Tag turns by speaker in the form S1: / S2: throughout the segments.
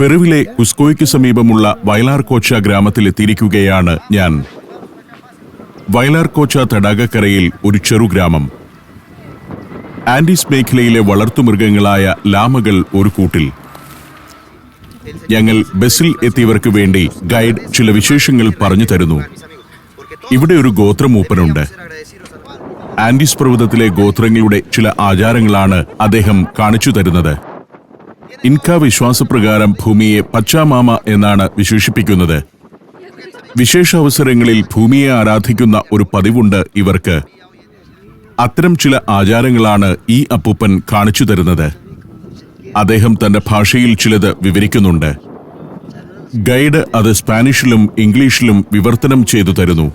S1: പെറുവിലെ കുസ്കോയ്ക്ക് സമീപമുള്ള വയലാർകോച്ച ഗ്രാമത്തിലെത്തിയിരിക്കുകയാണ് ഞാൻ. വയലാർകോച്ച തടാകക്കരയിൽ ഒരു ചെറുഗ്രാമം. ആൻഡീസ് മേഖലയിലെ വളർത്തുമൃഗങ്ങളായ ലാമകൾ ഒരു കൂട്ടിൽ. ഞങ്ങൾ ബസ്സിൽ എത്തിയവർക്ക് വേണ്ടി ഗൈഡ് ചില വിശേഷങ്ങൾ പറഞ്ഞു തരുന്നു. ഇവിടെ ഒരു ഗോത്രമൂപ്പനുണ്ട്. ആൻഡീസ് പർവ്വതത്തിലെ ഗോത്രങ്ങളുടെ ചില ആചാരങ്ങളാണ് അദ്ദേഹം കാണിച്ചു തരുന്നത്. ഇൻക വിശ്വാസപ്രകാരം ഭൂമിയെ പച്ചാമാമ എന്നാണ് വിശേഷിപ്പിക്കുന്നത്. വിശേഷാവസരങ്ങളിൽ ഭൂമിയെ ആരാധിക്കുന്ന ഒരു പതിവുണ്ട് ഇവർക്ക്. അത്തരം ചില ആചാരങ്ങളാണ് ഈ അപ്പൂപ്പൻ കാണിച്ചു തരുന്നത്. അദ്ദേഹം തന്റെ ഭാഷയിൽ ചിലത് വിവരിക്കുന്നുണ്ട്. ഗൈഡ് അത് സ്പാനിഷിലും ഇംഗ്ലീഷിലും വിവർത്തനം ചെയ്തു തരുന്നു.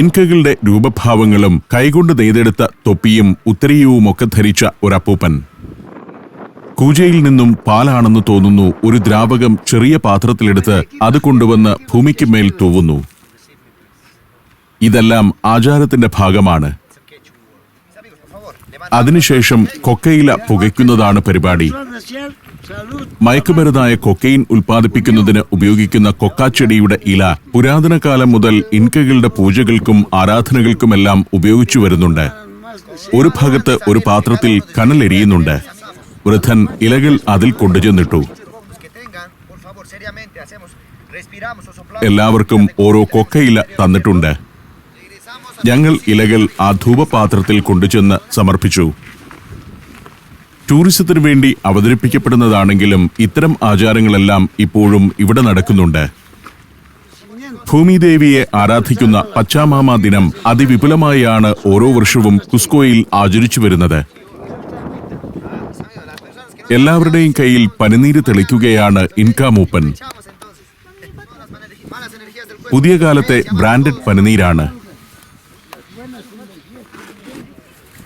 S1: ഇൻകകളുടെ രൂപഭാവങ്ങളും കൈകൊണ്ട് നെയ്തെടുത്ത തൊപ്പിയും ഉത്തരീയവുമൊക്കെ ധരിച്ച ഒരപ്പൂപ്പൻ. കൂജയിൽ നിന്നും പാലാണെന്ന് തോന്നുന്നു ഒരു ദ്രാവകം ചെറിയ പാത്രത്തിലെടുത്ത് അത് കൊണ്ടുവന്ന് ഭൂമിക്ക് മേൽ തൂവുന്നു. ഇതെല്ലാം ആചാരത്തിന്റെ ഭാഗമാണ്. അതിനുശേഷം കൊക്കയില പുകയ്ക്കുന്നതാണ് പരിപാടി. മയക്കുമരുന്നായ കൊക്കൈൻ ഉൽപ്പാദിപ്പിക്കുന്നതിന് ഉപയോഗിക്കുന്ന കൊക്കാച്ചെടിയുടെ ഇല പുരാതന കാലം മുതൽ ഇൻകകളുടെ പൂജകൾക്കും ആരാധനകൾക്കുമെല്ലാം ഉപയോഗിച്ചു വരുന്നുണ്ട്. ഒരു ഭാഗത്ത് ഒരു പാത്രത്തിൽ കനലെരിയുന്നുണ്ട്. വൃദ്ധൻ ഇലകൾ അതിൽ കൊണ്ടുചെന്നിട്ടു. എല്ലാവർക്കും ഓരോ കൊക്കയില തന്നിട്ടുണ്ട്. ഞങ്ങൾ ഇലകൾ ആ ധൂപപാത്രത്തിൽ കൊണ്ടുചെന്ന് സമർപ്പിച്ചു. ടൂറിസത്തിനു വേണ്ടി അവതരിപ്പിക്കപ്പെടുന്നതാണെങ്കിലും ഇത്തരം ആചാരങ്ങളെല്ലാം ഇപ്പോഴും ഇവിടെ നടക്കുന്നുണ്ട്. ഭൂമിദേവിയെ ആരാധിക്കുന്ന പച്ചാമാമ ദിനം അതിവിപുലമായാണ് ഓരോ വർഷവും കുസ്കോയിൽ ആചരിച്ചു വരുന്നത്. എല്ലാവരുടെയും കയ്യിൽ പനിനീര് തെളിക്കുകയാണ് ഇൻക മൂപ്പൻ. പുതിയ കാലത്തെ ബ്രാൻഡഡ് പനിനീരാണ്.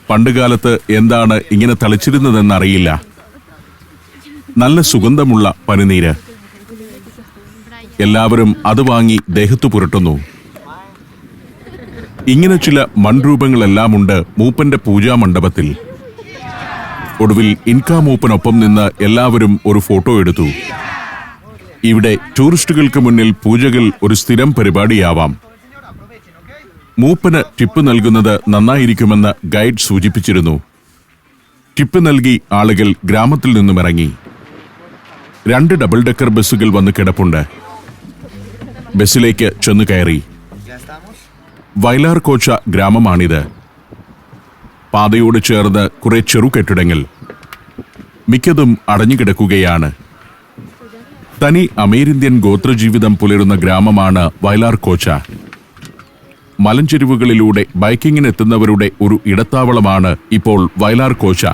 S1: പണ്ടുകാലത്ത് എന്താണ് ഇങ്ങനെ തളിച്ചിരുന്നതെന്നറിയില്ല. നല്ല സുഗന്ധമുള്ള പനിനീര്. എല്ലാവരും അത് വാങ്ങി ദേഹത്തു പുരട്ടുന്നു. ഇങ്ങനെ ചില മൺരൂപങ്ങളെല്ലാമുണ്ട് മൂപ്പന്റെ പൂജാമണ്ഡപത്തിൽ. ഒടുവിൽ ഇൻക മൂപ്പനൊപ്പം നിന്ന് എല്ലാവരും ഒരു ഫോട്ടോ എടുത്തു. ഇവിടെ ടൂറിസ്റ്റുകൾക്ക് മുന്നിൽ പൂജകൾ ഒരു സ്ഥിരം പരിപാടിയാവാം. മൂപ്പന് ടിപ്പ് നൽകുന്നത് നന്നായിരിക്കുമെന്ന് ഗൈഡ് സൂചിപ്പിച്ചിരുന്നു. ടിപ്പ് നൽകി ആളുകൾ ഗ്രാമത്തിൽ നിന്നും ഇറങ്ങി. 2 ഡബിൾ ഡെക്കർ ബസ്സുകൾ വന്ന് കിടപ്പുണ്ട്. ബസ്സിലേക്ക് ചെന്നു കയറി. വയലാർകോച്ച ഗ്രാമമാണിത്. പാതയോട് ചേർന്ന് കുറെ ചെറുകെട്ടിടങ്ങൾ. മിക്കതും അടഞ്ഞുകിടക്കുകയാണ്. തനി അമേരിന്ത്യൻ ഗോത്രജീവിതം പുലരുന്ന ഗ്രാമമാണ് വയലാർകോച്ച. മലഞ്ചെരിവുകളിലൂടെ ബൈക്കിങ്ങിനെത്തുന്നവരുടെ ഒരു ഇടത്താവളമാണ് ഇപ്പോൾ വയലാർകോച്ച.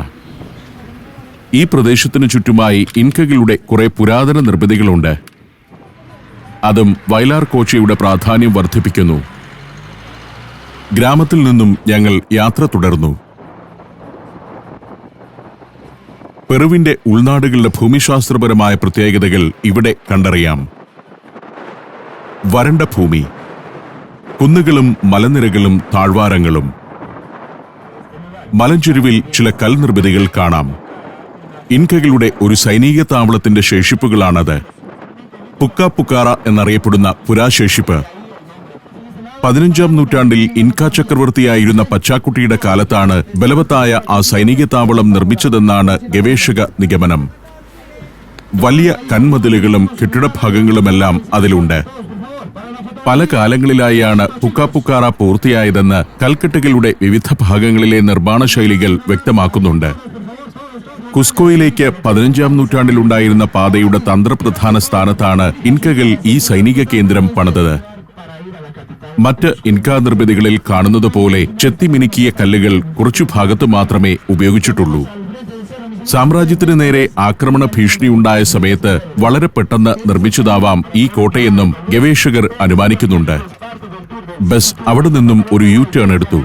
S1: ഈ പ്രദേശത്തിനു ചുറ്റുമായി ഇൻകകളുടെ കുറെ പുരാതന നിർമ്മിതികളുണ്ട്. അതും വയലാർകോച്ചയുടെ പ്രാധാന്യം വർദ്ധിപ്പിക്കുന്നു. ഗ്രാമത്തിൽ നിന്നും ഞങ്ങൾ യാത്ര തുടർന്നു. പെറുവിന്റെ ഉൾനാടുകളുടെ ഭൂമിശാസ്ത്രപരമായ പ്രത്യേകതകൾ ഇവിടെ കണ്ടറിയാം. വരണ്ട ഭൂമി, കുന്നുകളും മലനിരകളും താഴ്വാരങ്ങളും. മലഞ്ചെരുവിൽ ചില കൽനിർമ്മിതികൾ കാണാം. ഇൻകകളുടെ ഒരു സൈനിക താവളത്തിന്റെ ശേഷിപ്പുകളാണത്. പുക്കാപുക്കാറ എന്നറിയപ്പെടുന്ന പുരാശേഷിപ്പ് 15-ാം നൂറ്റാണ്ടിൽ ഇൻക ചക്രവർത്തിയായിരുന്ന പച്ചാക്കുട്ടിയുടെ കാലത്താണ് ബലവത്തായ ആ സൈനിക താവളം നിർമ്മിച്ചതെന്നാണ് ഗവേഷക നിഗമനം. വലിയ കന്മതിലുകളും കെട്ടിടഭാഗങ്ങളുമെല്ലാം അതിലുണ്ട്. പല കാലങ്ങളിലായാണ് പുക്കാപുക്കാറ പൂർത്തിയായതെന്ന് കൽക്കെട്ടുകളുടെ വിവിധ ഭാഗങ്ങളിലെ നിർമ്മാണ ശൈലികൾ വ്യക്തമാക്കുന്നുണ്ട്. കുസ്കോയിലേക്ക് 15-ാം നൂറ്റാണ്ടിലുണ്ടായിരുന്ന പാതയുടെ തന്ത്രപ്രധാന സ്ഥാനത്താണ് ഇൻകകൾ ഈ സൈനിക കേന്ദ്രം പണിതത്. മറ്റ് ഇൻക നിർമ്മിതികളിൽ കാണുന്നത് പോലെ ചെത്തിമിനുക്കിയ കല്ലുകൾ കുറച്ചു ഭാഗത്ത് മാത്രമേ ഉപയോഗിച്ചിട്ടുള്ളൂ. സാമ്രാജ്യത്തിനു നേരെ ആക്രമണ ഭീഷണിയുണ്ടായ സമയത്ത് വളരെ പെട്ടെന്ന് നിർമ്മിച്ചതാവാം ഈ കോട്ടയെന്നും ഗവേഷകർ അനുമാനിക്കുന്നുണ്ട്. ബസ് അവിടെ നിന്നും ഒരു യു ടേൺ എടുത്തു.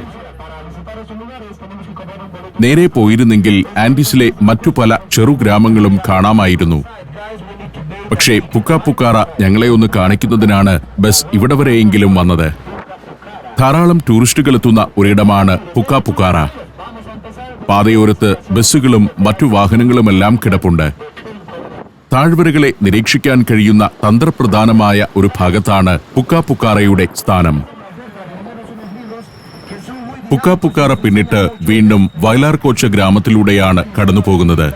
S1: നേരെ പോയിരുന്നെങ്കിൽ ആൻഡീസിലെ മറ്റു പല ചെറുഗ്രാമങ്ങളും കാണാമായിരുന്നു. പക്ഷേ പുക്കാപുക്കാറ ഞങ്ങളെ ഒന്ന് കാണിക്കുന്നതിനാണ് ബസ് ഇവിടെ വരെയെങ്കിലും വന്നത്. ധാരാളം ടൂറിസ്റ്റുകൾ എത്തുന്ന ഒരിടമാണ് പുക്കാപുക്കാറ. പാതയോരത്ത് ബസ്സുകളും മറ്റു വാഹനങ്ങളുമെല്ലാം കിടപ്പുണ്ട്. താഴ്വരകളെ നിരീക്ഷിക്കാൻ കഴിയുന്ന തന്ത്രപ്രധാനമായ ഒരു ഭാഗത്താണ് പുക്കാപുക്കാറയുടെ സ്ഥാനം. പുക്കാപുക്കാറ പിന്നിട്ട് വീണ്ടും വയലാർകോച്ച ഗ്രാമത്തിലൂടെയാണ് കടന്നുപോകുന്നത്.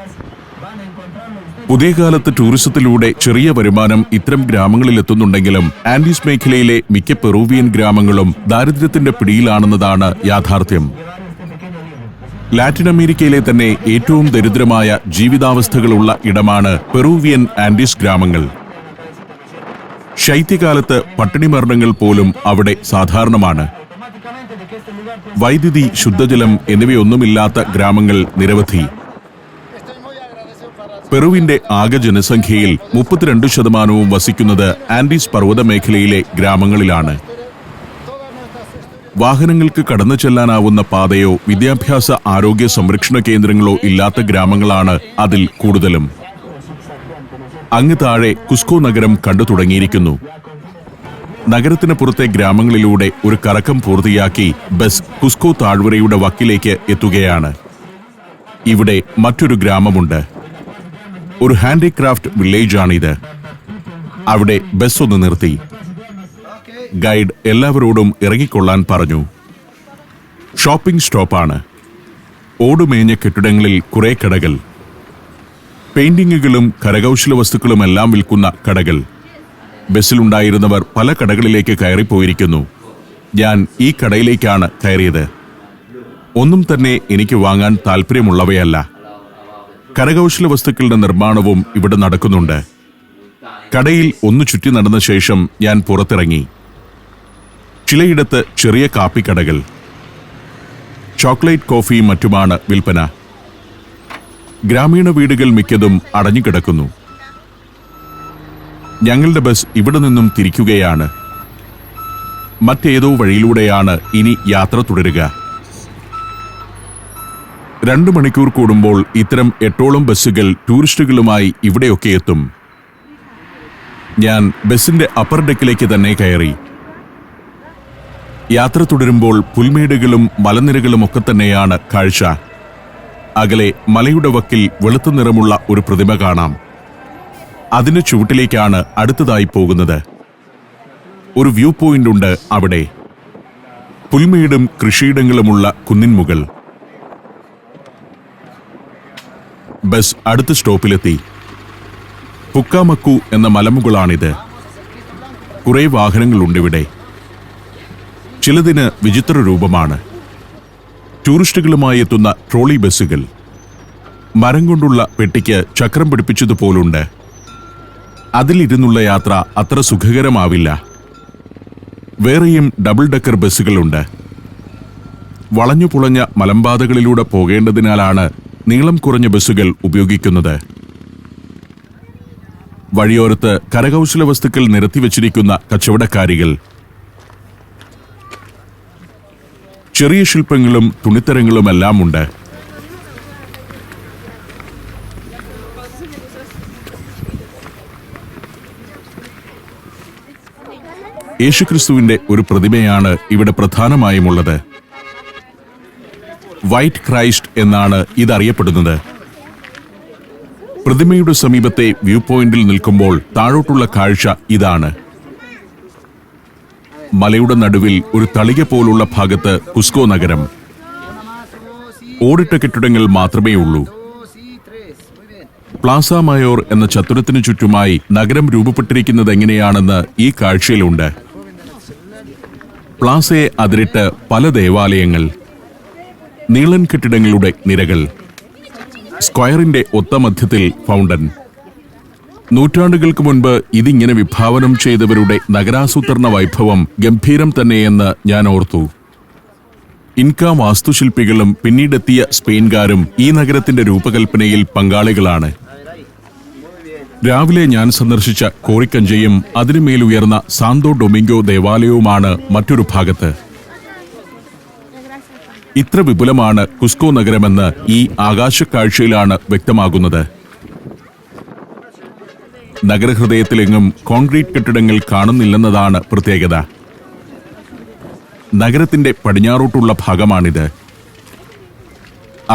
S1: പുതിയ കാലത്ത് ടൂറിസത്തിലൂടെ ചെറിയ വരുമാനം ഇത്തരം ഗ്രാമങ്ങളിൽ എത്തുന്നുണ്ടെങ്കിലും ആൻഡീസ് മേഖലയിലെ മിക്ക പെറൂവിയൻ ഗ്രാമങ്ങളും ദാരിദ്ര്യത്തിന്റെ പിടിയിലാണെന്നതാണ് യാഥാർത്ഥ്യം. ലാറ്റിൻ അമേരിക്കയിലെ തന്നെ ഏറ്റവും ദരിദ്രമായ ജീവിതാവസ്ഥകളുള്ള ഇടമാണ് പെറൂവിയൻ ആൻഡീസ് ഗ്രാമങ്ങൾ. ശൈത്യകാലത്ത് പട്ടിണി മരണങ്ങൾ പോലും അവിടെ സാധാരണമാണ്. വൈദ്യുതി, ശുദ്ധജലം എന്നിവയൊന്നുമില്ലാത്ത ഗ്രാമങ്ങൾ നിരവധി. പെറുവിന്റെ ആകെ ജനസംഖ്യയിൽ 32% വസിക്കുന്നത് ആൻഡീസ് പർവ്വത മേഖലയിലെ ഗ്രാമങ്ങളിലാണ്. വാഹനങ്ങൾക്ക് കടന്നു ചെല്ലാനാവുന്ന പാതയോ വിദ്യാഭ്യാസ ആരോഗ്യ സംരക്ഷണ കേന്ദ്രങ്ങളോ ഇല്ലാത്ത ഗ്രാമങ്ങളാണ് അതിൽ കൂടുതലും. അങ്ങ് താഴെ കുസ്കോ നഗരം കണ്ടു തുടങ്ങിയിരിക്കുന്നു. നഗരത്തിന് പുറത്തെ ഗ്രാമങ്ങളിലൂടെ ഒരു കറക്കം പൂർത്തിയാക്കി ബസ് കുസ്കോ താഴ്വരയുടെ വക്കിലേക്ക് എത്തുകയാണ്. ഇവിടെ മറ്റൊരു ഗ്രാമമുണ്ട്. ഒരു ഹാൻഡിക്രാഫ്റ്റ് വില്ലേജാണിത്. അവിടെ ബസ് ഒന്ന് നിർത്തി. ഗൈഡ് എല്ലാവരോടും ഇറങ്ങിക്കൊള്ളാൻ പറഞ്ഞു. ഷോപ്പിംഗ് സ്റ്റോപ്പാണ്. ഓടുമേഞ്ഞ കെട്ടിടങ്ങളിൽ കുറെ കടകൾ, പെയിന്റിങ്ങുകളും കരകൗശല വസ്തുക്കളുമെല്ലാം വിൽക്കുന്ന കടകൾ. ബസ്സിലുണ്ടായിരുന്നവർ പല കടകളിലേക്ക് കയറിപ്പോയിരിക്കുന്നു. ഞാൻ ഈ കടയിലേക്കാണ് കയറിയത്. ഒന്നും തന്നെ എനിക്ക് വാങ്ങാൻ താല്പര്യമുള്ളവയല്ല. കരകൗശല വസ്തുക്കളുടെ നിർമ്മാണവും ഇവിടെ നടക്കുന്നുണ്ട്. കടയിൽ ഒന്ന് ചുറ്റി നടന്ന ശേഷം ഞാൻ പുറത്തിറങ്ങി. ചിലയിടത്ത് ചെറിയ കാപ്പിക്കടകൾ, ചോക്ലേറ്റ് കോഫിയും മറ്റുമാണ് വിൽപ്പന. ഗ്രാമീണ വീടുകൾ മിക്കതും അടഞ്ഞുകിടക്കുന്നു. ഞങ്ങളുടെ ബസ് ഇവിടെ നിന്നും തിരിക്കുകയാണ്. മറ്റേതോ വഴിയിലൂടെയാണ് ഇനി യാത്ര തുടരുക. 2 മണിക്കൂർ കൂടുമ്പോൾ ഇത്തരം 8ഓളം ബസ്സുകൾ ടൂറിസ്റ്റുകളുമായി ഇവിടെയൊക്കെ എത്തും. ഞാൻ ബസിന്റെ അപ്പർ ഡെക്കിലേക്ക് തന്നെ കയറി. യാത്ര തുടരുമ്പോൾ പുൽമേടുകളും മലനിരകളും ഒക്കെ തന്നെയാണ് കാഴ്ച. അകലെ മലയുടെ വക്കിൽ വെളുത്ത നിറമുള്ള ഒരു പ്രതിമ കാണാം. അതിന് ചുവട്ടിലേക്കാണ് അടുത്തതായി പോകുന്നത്. ഒരു വ്യൂ പോയിന്റ് ഉണ്ട് അവിടെ. പുൽമേടും കൃഷിയിടങ്ങളുമുള്ള കുന്നിൻമുകൾ. ബസ് അടുത്ത സ്റ്റോപ്പിലെത്തി. പുക്കാമക്കു എന്ന മലമുകളാണിത്. കുറെ വാഹനങ്ങളുണ്ടിവിടെ. ചിലതിന് വിചിത്ര രൂപമാണ്. ടൂറിസ്റ്റുകളുമായി എത്തുന്ന ട്രോളി ബസ്സുകൾ. മരം കൊണ്ടുള്ള പെട്ടിക്ക് ചക്രം പിടിപ്പിച്ചതുപോലുണ്ട്. അതിലിരുന്നുള്ള യാത്ര അത്ര സുഖകരമാവില്ല. വേറെയും ഡബിൾ ഡെക്കർ ബസ്സുകളുണ്ട്. വളഞ്ഞു പുളഞ്ഞ മലമ്പാതകളിലൂടെ പോകേണ്ടതിനാലാണ് നീളം കുറഞ്ഞ ബസ്സുകൾ ഉപയോഗിക്കുന്നത്. വഴിയോരത്ത് കരകൗശല വസ്തുക്കൾ നിരത്തിവച്ചിരിക്കുന്ന കച്ചവടക്കാരികൾ. ചെറിയ ശില്പങ്ങളും തുണിത്തരങ്ങളുമെല്ലാം ഉണ്ട്. യേശുക്രിസ്തുവിന്റെ ഒരു പ്രതിമയാണ് ഇവിടെ പ്രധാനമായുമുള്ളത്. വൈറ്റ് ക്രൈസ്റ്റ് എന്നാണ് ഇതറിയപ്പെടുന്നത്. പ്രതിമയുടെ സമീപത്തെ വ്യൂ പോയിന്റിൽ നിൽക്കുമ്പോൾ താഴോട്ടുള്ള കാഴ്ച ഇതാണ്. മലയുടെ നടുവിൽ ഒരു തളിക പോലുള്ള ഭാഗത്ത് കുസ്കോ നഗരം. ഓടിട്ട കെട്ടിടങ്ങൾ മാത്രമേ ഉള്ളൂ. പ്ലാസ മയോർ എന്ന ചത്തുരത്തിനു ചുറ്റുമായി നഗരം രൂപപ്പെട്ടിരിക്കുന്നത് എങ്ങനെയാണെന്ന് ഈ കാഴ്ചയിലുണ്ട്. പ്ലാസയെ അതിരിട്ട് പല ദേവാലയങ്ങൾ, നീളൻ കെട്ടിടങ്ങളുടെ നിരകൾ, സ്ക്വയറിന്റെ ഒത്ത മധ്യത്തിൽ ഫൗണ്ടൻ. നൂറ്റാണ്ടുകൾക്ക് മുൻപ് ഇതിങ്ങനെ വിഭാവനം ചെയ്തവരുടെ നഗരാസൂത്രണ വൈഭവം ഗംഭീരം തന്നെയെന്ന് ഞാൻ ഓർത്തു. ഇൻക വാസ്തുശില്പികളും പിന്നീടെത്തിയ സ്പെയിൻകാരും ഈ നഗരത്തിന്റെ രൂപകൽപ്പനയിൽ പങ്കാളികളാണ്. രാവിലെ ഞാൻ സന്ദർശിച്ച കോറിക്കഞ്ചയും അതിനുമേലുയർന്ന സാന്തോ ഡൊമിംഗോ ദേവാലയവുമാണ് മറ്റൊരു ഭാഗത്ത്. ഇത്ര വിപുലമാണ് കുസ്കോ നഗരമെന്ന് ഈ ആകാശക്കാഴ്ചയിലാണ് വ്യക്തമാകുന്നത്. നഗരഹൃദയത്തിലെങ്ങും കോൺക്രീറ്റ് കെട്ടിടങ്ങൾ കാണുന്നില്ലെന്നതാണ് പ്രത്യേകത. നഗരത്തിന്റെ പടിഞ്ഞാറോട്ടുള്ള ഭാഗമാണിത്.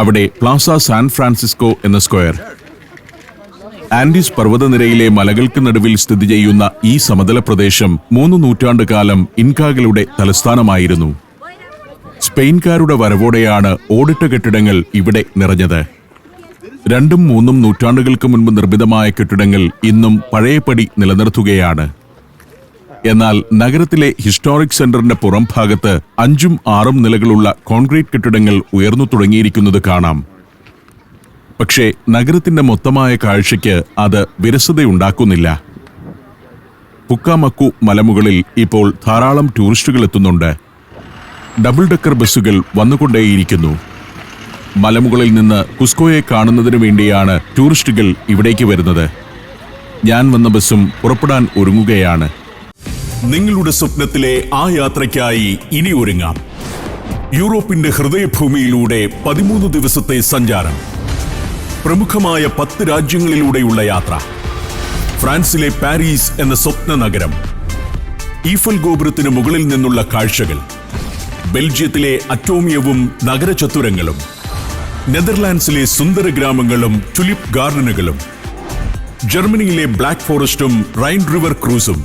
S1: അവിടെ പ്ലാസ സാൻ ഫ്രാൻസിസ്കോ എന്ന സ്ക്വയർ. ആൻഡീസ് പർവ്വതനിരയിലെ മലകൾക്ക് നടുവിൽ സ്ഥിതി ചെയ്യുന്ന ഈ സമതല പ്രദേശം 3 നൂറ്റാണ്ട് കാലം ഇൻകാകളുടെ തലസ്ഥാനമായിരുന്നു. സ്പെയിൻകാരുടെ വരവോടെയാണ് ഓടിട്ട കെട്ടിടങ്ങൾ ഇവിടെ നിറഞ്ഞത്. 2ഉം 3ഉം നൂറ്റാണ്ടുകൾക്ക് മുൻപ് നിർമ്മിതമായ കെട്ടിടങ്ങൾ ഇന്നും പഴയപടി നിലനിർത്തുകയാണ്. എന്നാൽ നഗരത്തിലെ ഹിസ്റ്റോറിക് സെന്ററിന്റെ പുറം ഭാഗത്ത് 5ഉം 6ഉം നിലകളുള്ള കോൺക്രീറ്റ് കെട്ടിടങ്ങൾ ഉയർന്നു തുടങ്ങിയിരിക്കുന്നത് കാണാം. പക്ഷേ നഗരത്തിന്റെ മൊത്തമായ കാഴ്ചയ്ക്ക് അത് വിരസതയുണ്ടാക്കുന്നില്ല. പുക്കാമക്കു മലമുകളിൽ ഇപ്പോൾ ധാരാളം ടൂറിസ്റ്റുകൾ എത്തുന്നുണ്ട്. ഡബിൾ ഡെക്കർ ബസ്സുകൾ വന്നുകൊണ്ടേയിരിക്കുന്നു. മലമുകളിൽ നിന്ന് കുസ്കോയെ കാണുന്നതിനു വേണ്ടിയാണ് ടൂറിസ്റ്റുകൾ ഇവിടേക്ക് വരുന്നത്. ഞാൻ വന്ന ബസ്സും പുറപ്പെടാൻ ഒരുങ്ങുകയാണ്. നിങ്ങളുടെ സ്വപ്നത്തിലെ ആ യാത്രയ്ക്കായി ഇനി ഒരുങ്ങാം. യൂറോപ്പിന്റെ ഹൃദയഭൂമിയിലൂടെ 13 ദിവസത്തെ സഞ്ചാരം. പ്രമുഖമായ 10 രാജ്യങ്ങളിലൂടെയുള്ള യാത്ര. ഫ്രാൻസിലെ പാരീസ് എന്ന സ്വപ്ന നഗരം. ഈഫൽ ഗോപുരത്തിന് മുകളിൽ നിന്നുള്ള കാഴ്ചകൾ. ബെൽജിയത്തിലെ അറ്റോമിയവും നഗരചത്തുരങ്ങളും. നെതർലാൻഡ്സിലെ സുന്ദര ഗ്രാമങ്ങളും ടുലിപ്പ് ഗാർഡനുകളും. ജർമ്മനിയിലെ ബ്ലാക്ക് ഫോറസ്റ്റും റൈൻ റിവർ ക്രൂസും.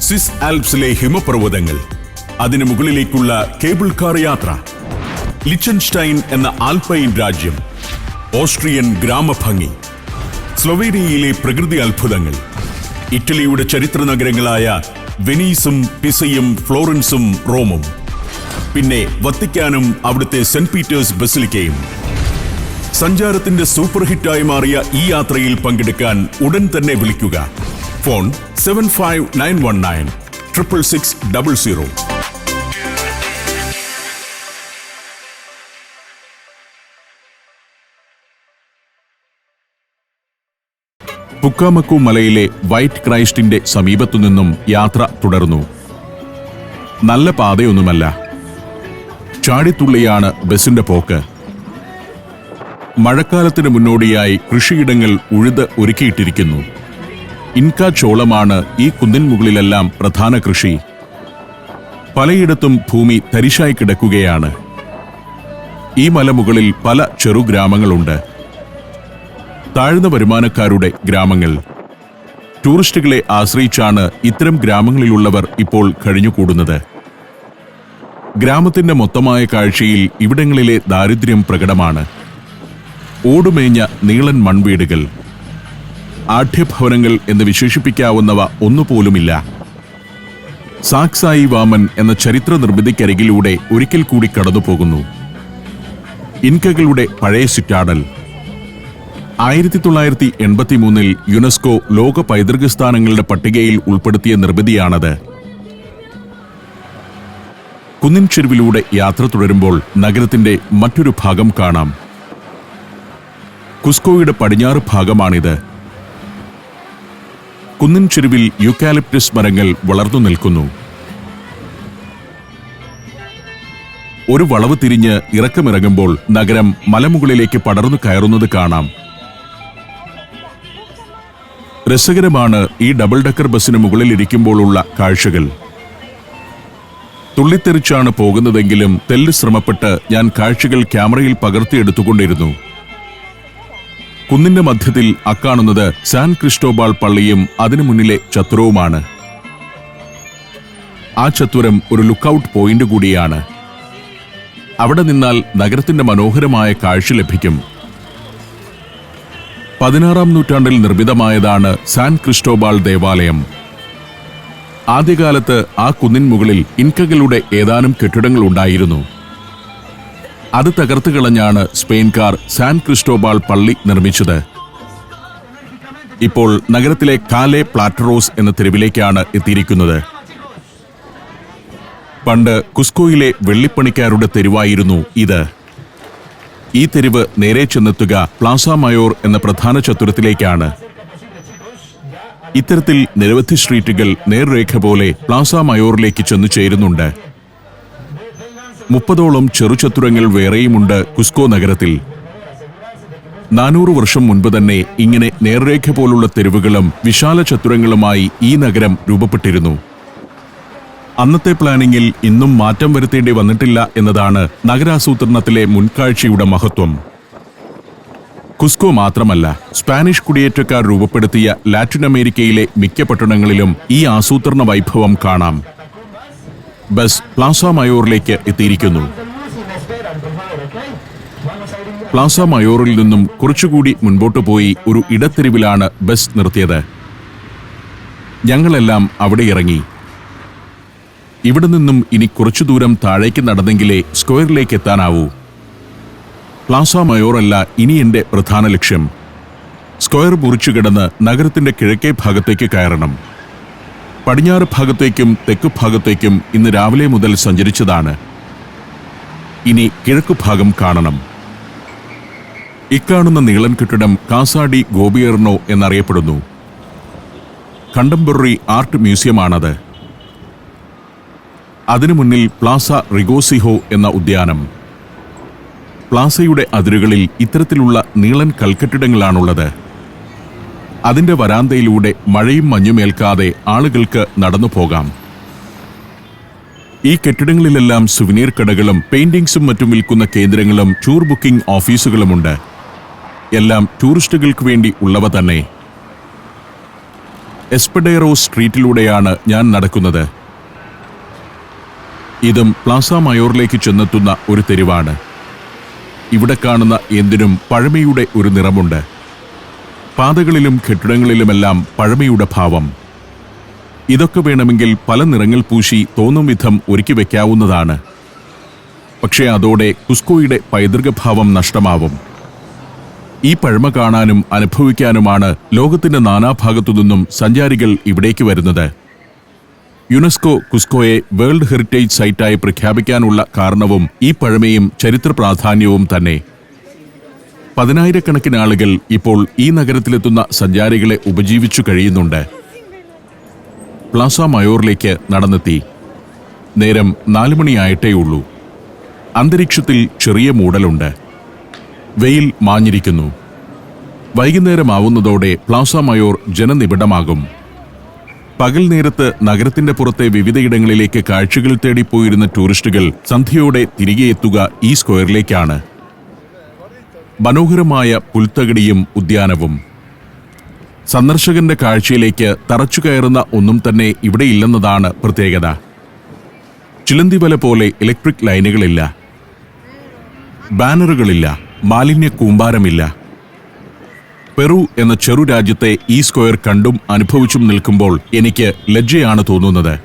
S1: സ്വിസ് ആൽപ്സിലെ ഹിമപർവ്വതങ്ങൾ. അതിനു മുകളിലേക്കുള്ള കേബിൾ കാർ യാത്ര. ലിച്ചൻസ്റ്റൈൻ എന്ന ആൽപൈൻ രാജ്യം. ഓസ്ട്രിയൻ ഗ്രാമഭംഗി. സ്ലൊവേനിയയിലെ പ്രകൃതി അത്ഭുതങ്ങൾ. ഇറ്റലിയുടെ ചരിത്ര നഗരങ്ങളായ വെനീസും പിസയും ഫ്ലോറൻസും റോമും. പിന്നെ വത്തിക്കാനും അവിടുത്തെ സെന്റ് പീറ്റേഴ്സ് ബസിലിക്കയും. സഞ്ചാരത്തിന്റെ സൂപ്പർ ഹിറ്റായി മാറിയ ഈ യാത്രയിൽ പങ്കെടുക്കാൻ ഉടൻ തന്നെ വിളിക്കുക. ഫോൺ 75919 66600. പുക്കാമക്കു മലയിലെ വൈറ്റ് ക്രൈസ്റ്റിന്റെ സമീപത്തുനിന്നും യാത്ര തുടർന്നു. നല്ല പാതയൊന്നുമല്ല. ചാടിത്തുള്ളിയാണ് ബസിന്റെ പോക്ക്. മഴക്കാലത്തിന് മുന്നോടിയായി കൃഷിയിടങ്ങൾ ഉഴുത് ഒരുക്കിയിട്ടിരിക്കുന്നു. ഇൻക ചോളമാണ് ഈ കുന്നിൻ മുകളിലെല്ലാം പ്രധാന കൃഷി. പലയിടത്തും ഭൂമി തരിശായി കിടക്കുകയാണ്. ഈ മലമുകളിൽ പല ചെറുഗ്രാമങ്ങളുണ്ട്. താഴ്ന്ന വരുമാനക്കാരുടെ ഗ്രാമങ്ങൾ. ടൂറിസ്റ്റുകളെ ആശ്രയിച്ചാണ് ഇത്തരം ഗ്രാമങ്ങളിലുള്ളവർ ഇപ്പോൾ കഴിഞ്ഞുകൂടുന്നത്. ഗ്രാമത്തിന്റെ മൊത്തമായ കാഴ്ചയിൽ ഇവിടങ്ങളിലെ ദാരിദ്ര്യം പ്രകടമാണ്. ഓടുമേഞ്ഞ നീളൻ മൺവീടുകൾ. ആഢ്യഭവനങ്ങൾ എന്ന് വിശേഷിപ്പിക്കാവുന്നവ ഒന്നുപോലുമില്ല. സാക്സായി വാമൻ എന്ന ചരിത്ര നിർമ്മിതിക്കരികിലൂടെ ഒരിക്കൽ കൂടി കടന്നുപോകുന്നു. ഇൻകകളുടെ പഴയ സിറ്റാഡൽ. 1983 യുനെസ്കോ ലോക പൈതൃക സ്ഥാനങ്ങളുടെ പട്ടികയിൽ ഉൾപ്പെടുത്തിയ നിർമ്മിതിയാണത്. കുന്നിൻ ചെരുവിലൂടെ യാത്ര തുടരുമ്പോൾ നഗരത്തിന്റെ മറ്റൊരു ഭാഗം കാണാം. കുസ്കോയുടെ പടിഞ്ഞാറ് ഭാഗമാണിത്. കുന്നിൻ ചെരുവിൽ യൂക്കാലിപ്റ്റസ് മരങ്ങൾ വളർന്നു നിൽക്കുന്നു. ഒരു വളവ് തിരിഞ്ഞ് ഇറക്കമിറങ്ങുമ്പോൾ നഗരം മലമുകളിലേക്ക് പടർന്നു കയറുന്നത് കാണാം. രസകരമാണ് ഈ ഡബിൾ ഡെക്കർ ബസിന് മുകളിൽ ഇരിക്കുമ്പോഴുള്ള കാഴ്ചകൾ. തുള്ളിത്തെറിച്ചാണ് പോകുന്നതെങ്കിലും തെല്ല് ശ്രമപ്പെട്ട് ഞാൻ കാഴ്ചകൾ ക്യാമറയിൽ പകർത്തിയെടുത്തുകൊണ്ടിരുന്നു. കുന്നിന്റെ മധ്യത്തിൽ അക്കാണുന്നത് സാൻ ക്രിസ്റ്റോബാൾ പള്ളിയും അതിനു മുന്നിലെ ചത്തുരവുമാണ്. ആ ചത്തുരം ഒരു ലുക്കൌട്ട് പോയിന്റ് കൂടിയാണ്. അവിടെ നിന്നാൽ നഗരത്തിന്റെ മനോഹരമായ കാഴ്ച ലഭിക്കും. 16-ാം നൂറ്റാണ്ടിൽ നിർമ്മിതമായതാണ് സാൻ ക്രിസ്റ്റോബാൾ ദേവാലയം. ആദ്യകാലത്ത് ആ കുന്നിൻ മുകളിൽ ഇൻകകളുടെ ഏതാനും കെട്ടിടങ്ങൾ ഉണ്ടായിരുന്നു. അത് തകർത്തു കളഞ്ഞാണ് സ്പെയിൻകാർ സാൻ ക്രിസ്റ്റോബാൾ പള്ളി നിർമ്മിച്ചത്. ഇപ്പോൾ നഗരത്തിലെ കാലെ പ്ലാറ്ററോസ് എന്ന തെരുവിലേക്കാണ് എത്തിയിരിക്കുന്നത്. പണ്ട് കുസ്കോയിലെ വെള്ളിപ്പണിക്കാരുടെ തെരുവായിരുന്നു ഇത്. ഈ തെരുവ് നേരെ ചെന്നെത്തുക പ്ലാസ മയോർ എന്ന പ്രധാന ചത്തുരത്തിലേക്കാണ്. ഇത്തരത്തിൽ നിരവധി സ്ട്രീറ്റുകൾ നേർരേഖ പോലെ പ്ലാസ മയോറിലേക്ക് ചെന്നു ചേരുന്നുണ്ട്. 30ഓളം ചെറുചത്തുരങ്ങൾ വേറെയുമുണ്ട് കുസ്കോ നഗരത്തിൽ. 400 വർഷം മുൻപ് തന്നെ ഇങ്ങനെ നേർരേഖ പോലുള്ള തെരുവുകളും വിശാല ചത്തുരങ്ങളുമായി ഈ നഗരം രൂപപ്പെട്ടിരുന്നു. അന്നത്തെ പ്ലാനിങ്ങിൽ ഇന്നും മാറ്റം വരുത്തേണ്ടി വന്നിട്ടില്ല എന്നതാണ് നഗരാസൂത്രണത്തിലെ മുൻകാഴ്ചയുടെ മഹത്വം. കുസ്കോ മാത്രമല്ല, സ്പാനിഷ് കുടിയേറ്റക്കാർ രൂപപ്പെടുത്തിയ ലാറ്റിൻ അമേരിക്കയിലെ മിക്ക പട്ടണങ്ങളിലും ഈ ആസൂത്രണ വൈഭവം കാണാം. ബസ് പ്ലാസ മയോറിലേക്ക് എത്തിയിരിക്കുന്നു. പ്ലാസ മയോറിൽ നിന്നും കുറച്ചുകൂടി മുൻപോട്ട് പോയി ഒരു ഇടത്തെരുവിലാണ് ബസ് നിർത്തിയത്. ഞങ്ങളെല്ലാം അവിടെ ഇറങ്ങി. ഇവിടെ നിന്നും ഇനി കുറച്ചു ദൂരം താഴേക്ക് നടന്നെങ്കിലേ സ്ക്വയറിലേക്ക് എത്താനാവൂ. പ്ലാസ മയോറല്ല ഇനി എൻ്റെ പ്രധാന ലക്ഷ്യം. സ്ക്വയർ മുറിച്ചു കിടന്ന് നഗരത്തിന്റെ കിഴക്കേ ഭാഗത്തേക്ക് കയറണം. പടിഞ്ഞാറ് ഭാഗത്തേക്കും തെക്കു ഭാഗത്തേക്കും ഇന്ന് രാവിലെ മുതൽ സഞ്ചരിച്ചതാണ്. ഇനി കിഴക്കു ഭാഗം കാണണം. ഇക്കാണുന്ന നീളൻ കെട്ടിടം കാസ ഡി ഗോബിയർണോ എന്നറിയപ്പെടുന്നു. കണ്ടംപററി ആർട്ട് മ്യൂസിയമാണത്. അതിനു മുന്നിൽ പ്ലാസ റിഗോസിഹോ എന്ന ഉദ്യാനം. പ്ലാസയുടെ അതിരുകളിൽ ഇത്തരത്തിലുള്ള നീളൻ കൽക്കെട്ടിടങ്ങളാണുള്ളത്. അതിന്റെ വരാന്തയിലൂടെ മഴയും മഞ്ഞുമേൽക്കാതെ ആളുകൾക്ക് നടന്നു പോകാം. ഈ കെട്ടിടങ്ങളിലെല്ലാം സുവനീർ കടകളും പെയിന്റിംഗ്സും മറ്റും വിൽക്കുന്ന കേന്ദ്രങ്ങളും ടൂർ ബുക്കിംഗ് ഓഫീസുകളുമുണ്ട്. എല്ലാം ടൂറിസ്റ്റുകൾക്ക് വേണ്ടി ഉള്ളവ തന്നെ. എസ്പെഡേറോ സ്ട്രീറ്റിലൂടെയാണ് ഞാൻ നടക്കുന്നത്. ഇതും പ്ലാസ മയോറിലേക്ക് ചെന്നെത്തുന്ന ഒരു തെരുവാണ്. ഇവിടെ കാണുന്ന എന്തിനും പഴമയുടെ ഒരു നിറമുണ്ട്. പാതകളിലും കെട്ടിടങ്ങളിലുമെല്ലാം പഴമയുടെ ഭാവം. ഇതൊക്കെ വേണമെങ്കിൽ പല നിറങ്ങൾ പൂശി തോന്നും വിധം ഒരുക്കി വയ്ക്കാവുന്നതാണ്. പക്ഷേ അതോടെ കുസ്കോയുടെ പൈതൃകഭാവം നഷ്ടമാവും. ഈ പഴമ കാണാനും അനുഭവിക്കാനുമാണ് ലോകത്തിന്റെ നാനാഭാഗത്തു നിന്നും സഞ്ചാരികൾ ഇവിടേക്ക് വരുന്നത്. യുനെസ്കോ കുസ്കോയെ വേൾഡ് ഹെറിറ്റേജ് സൈറ്റായി പ്രഖ്യാപിക്കാനുള്ള കാരണവും ഈ പഴമയും ചരിത്ര പ്രാധാന്യവും തന്നെ. പതിനായിരക്കണക്കിന് ആളുകൾ ഇപ്പോൾ ഈ നഗരത്തിലെത്തുന്ന സഞ്ചാരികളെ ഉപജീവിച്ചു കഴിയുന്നുണ്ട്. പ്ലാസ മയോറിലേക്ക് നടന്നെത്തി. നേരം 4 മണിയായിട്ടേയുള്ളൂ. അന്തരീക്ഷത്തിൽ ചെറിയ മൂടലുണ്ട്. വെയിൽ മാഞ്ഞിരിക്കുന്നു. വൈകുന്നേരമാവുന്നതോടെ പ്ലാസ മയോർ ജനനിബിഡമാകും. പകൽ നേരത്ത് നഗരത്തിന്റെ പുറത്തെ വിവിധയിടങ്ങളിലേക്ക് കാഴ്ചകൾ തേടിപ്പോയിരുന്ന ടൂറിസ്റ്റുകൾ സന്ധ്യയോടെ തിരികെ എത്തുക ഈ സ്ക്വയറിലേക്കാണ്. മനോഹരമായ പുൽത്തകിടിയും ഉദ്യാനവും. സന്ദർശകന്റെ കാഴ്ചയിലേക്ക് തറച്ചു കയറുന്ന ഒന്നും തന്നെ ഇവിടെയില്ലെന്നതാണ് പ്രത്യേകത. ചിലന്തിവല പോലെ ഇലക്ട്രിക് ലൈനുകളില്ല, ബാനറുകളില്ല, മാലിന്യ കൂമ്പാരമില്ല. പെറു എന്ന ചെറു രാജ്യത്തെ ഈ സ്ക്വയർ കണ്ടും അനുഭവിച്ചും നിൽക്കുമ്പോൾ എനിക്ക് ലജ്ജയാണ് തോന്നുന്നത്.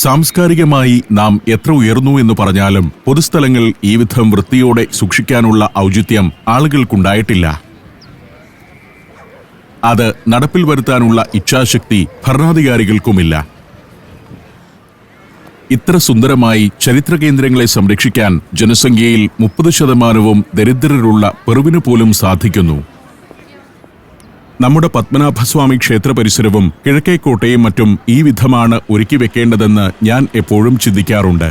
S1: സാംസ്കാരികമായി നാം എത്ര ഉയർന്നു എന്ന് പറഞ്ഞാലും പൊതുസ്ഥലങ്ങൾ ഈ വിധം വൃത്തിയോടെ സൂക്ഷിക്കാനുള്ള ഔചിത്യം ആളുകൾക്കുണ്ടായിട്ടില്ല. അത് നടപ്പിൽ വരുത്താനുള്ള ഇച്ഛാശക്തി ഭരണാധികാരികൾക്കുമില്ല. ഇത്ര സുന്ദരമായി ചരിത്ര കേന്ദ്രങ്ങളെ സംരക്ഷിക്കാൻ ജനസംഖ്യയിൽ 30% ദരിദ്രരുള്ള പെറുവിന് പോലും സാധിക്കുന്നു. നമ്മുടെ പത്മനാഭസ്വാമി ക്ഷേത്ര പരിസരവും കിഴക്കേക്കോട്ടയും മറ്റും ഈ വിധമാണ് ഒരുക്കി വെക്കേണ്ടതെന്ന് ഞാൻ എപ്പോഴും ചിന്തിക്കാറുണ്ട്.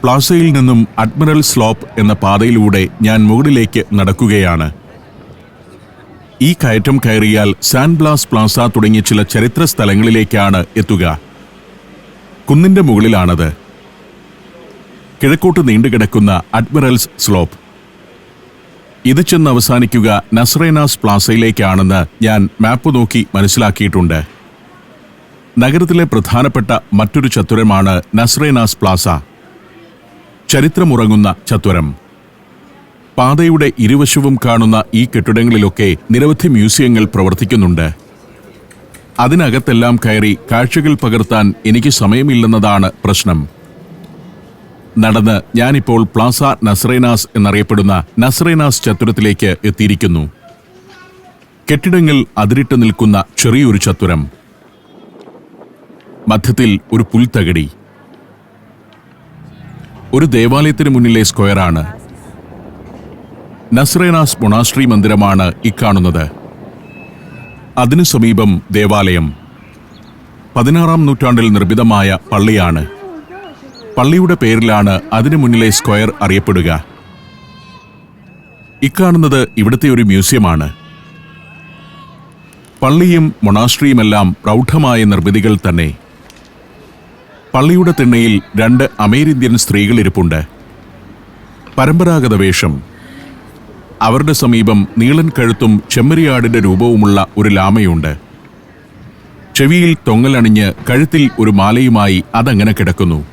S1: പ്ലാസയിൽ നിന്നും അഡ്മിറൽ സ്ലോപ്പ് എന്ന പാതയിലൂടെ ഞാൻ മുകളിലേക്ക് നടക്കുകയാണ്. ഈ കയറ്റം കയറിയാൽ സാൻ ബ്ലാസ് പ്ലാസ തുടങ്ങിയ ചില ചരിത്ര സ്ഥലങ്ങളിലേക്കാണ് എത്തുക. കുന്നിന്റെ മുകളിലാണത്. കിഴക്കോട്ട് നീണ്ടുകിടക്കുന്ന അഡ്മിറൽസ് സ്ലോപ്പ്. ഇത് ചെന്ന് അവസാനിക്കുക നസ്രേനാസ് പ്ലാസയിലേക്കാണെന്ന് ഞാൻ മാപ്പ് നോക്കി മനസ്സിലാക്കിയിട്ടുണ്ട്. നഗരത്തിലെ പ്രധാനപ്പെട്ട മറ്റൊരു ചത്വരമാണ് നസ്രേനാസ് പ്ലാസ, ചരിത്രമുറങ്ങുന്ന ചത്വരം. പാതയുടെ ഇരുവശവും കാണുന്ന ഈ കെട്ടിടങ്ങളിലൊക്കെ നിരവധി മ്യൂസിയങ്ങൾ പ്രവർത്തിക്കുന്നുണ്ട്. അതിനകത്തെല്ലാം കയറി കാഴ്ചകൾ പകർത്താൻ എനിക്ക് സമയമില്ലെന്നതാണ് പ്രശ്നം. നടന്ന് ഞാനിപ്പോൾ പ്ലാസ നസ്രേനാസ് എന്നറിയപ്പെടുന്ന നസ്രേനാസ് ചത്വരത്തിലേക്ക് എത്തിയിരിക്കുന്നു. കെട്ടിടങ്ങൾ അതിരിട്ട് നിൽക്കുന്ന ചെറിയൊരു ചത്വരം. മധ്യത്തിൽ ഒരു പുൽത്തകിടി. ഒരു ദേവാലയത്തിന് മുന്നിലെ സ്ക്വയറാണ്. നസ്രേനാസ് മൊണാസ്ട്രി മന്ദിരമാണ് ഇക്കാണുന്നത്. അതിനു സമീപം ദേവാലയം. 16-ാം നൂറ്റാണ്ടിൽ നിർമ്മിതമായ പള്ളിയാണ്. പള്ളിയുടെ പേരിലാണ് അതിനു മുന്നിലെ സ്ക്വയർ അറിയപ്പെടുക. ഇക്കാണുന്നത് ഇവിടുത്തെ ഒരു മ്യൂസിയമാണ്. പള്ളിയും മൊണാസ്ട്രിയുമെല്ലാം പ്രൗഢമായ നിർമ്മിതികൾ തന്നെ. പള്ളിയുടെ തിണ്ണയിൽ 2 അമേരിന്ത്യൻ സ്ത്രീകൾ ഇരിപ്പുണ്ട്. പരമ്പരാഗത വേഷം. അവരുടെ സമീപം നീളൻ കഴുത്തും ചെമ്മരിയാടിന്റെ രൂപവുമുള്ള ഒരു ലാമയുണ്ട്. ചെവിയിൽ തൊങ്ങലണിഞ്ഞ് കഴുത്തിൽ ഒരു മാലയുമായി അതങ്ങനെ കിടക്കുന്നു.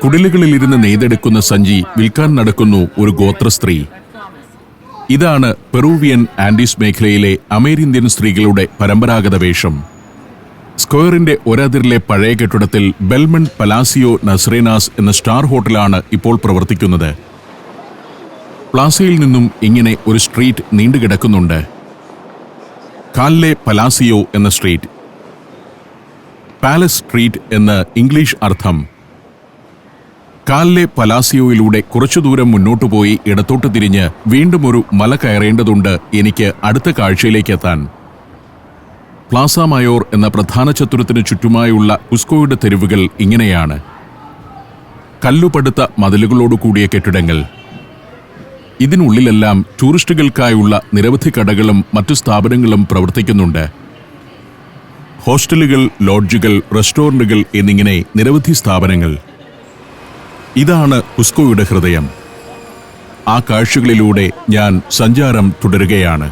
S1: കുടിലുകളിലിരുന്ന് നെയ്തെടുക്കുന്ന സഞ്ചി വിൽക്കാൻ നടക്കുന്നു ഒരു ഗോത്രസ്ത്രീ. ഇതാണ് പെറൂവിയൻ ആൻഡീസ് മേഖലയിലെ അമേരിന്ത്യൻ സ്ത്രീകളുടെ പരമ്പരാഗത വേഷം. സ്ക്വയറിന്റെ ഒരതിരിലെ പഴയ കെട്ടിടത്തിൽ ബെൽമണ്ട് പലാസിയോ നസ്രേനാസ് എന്ന സ്റ്റാർ ഹോട്ടലാണ് ഇപ്പോൾ പ്രവർത്തിക്കുന്നത്. പ്ലാസയിൽ നിന്നും ഇങ്ങനെ ഒരു സ്ട്രീറ്റ് നീണ്ടുകിടക്കുന്നുണ്ട്. കാല്ലെ പലാസിയോ എന്ന സ്ട്രീറ്റ്. പാലസ് സ്ട്രീറ്റ് എന്ന് ഇംഗ്ലീഷ് അർത്ഥം. കാല്ലെ പലാസിയോയിലൂടെ കുറച്ചു ദൂരം മുന്നോട്ടു പോയി ഇടത്തോട്ട് തിരിഞ്ഞ് വീണ്ടും ഒരു മല കയറേണ്ടതുണ്ട് എനിക്ക് അടുത്ത കാഴ്ചയിലേക്കെത്താൻ. പ്ലാസ മയോർ എന്ന പ്രധാന ചത്തുരത്തിനു ചുറ്റുമായുള്ള കുസ്കോയുടെ തെരുവുകൾ ഇങ്ങനെയാണ്. കല്ലുപടുത്ത മതിലുകളോടുകൂടിയ കെട്ടിടങ്ങൾ. ഇതിനുള്ളിലെല്ലാം ടൂറിസ്റ്റുകൾക്കായുള്ള നിരവധി കടകളും മറ്റു സ്ഥാപനങ്ങളും പ്രവർത്തിക്കുന്നുണ്ട്. ഹോസ്റ്റലുകൾ, ലോഡ്ജുകൾ, റെസ്റ്റോറന്റുകൾ എന്നിങ്ങനെ നിരവധി സ്ഥാപനങ്ങൾ. ഇതാണ് കുസ്കോയുടെ ഹൃദയം. ആ കാഴ്ചകളിലൂടെ ഞാൻ സഞ്ചാരം തുടരുകയാണ്.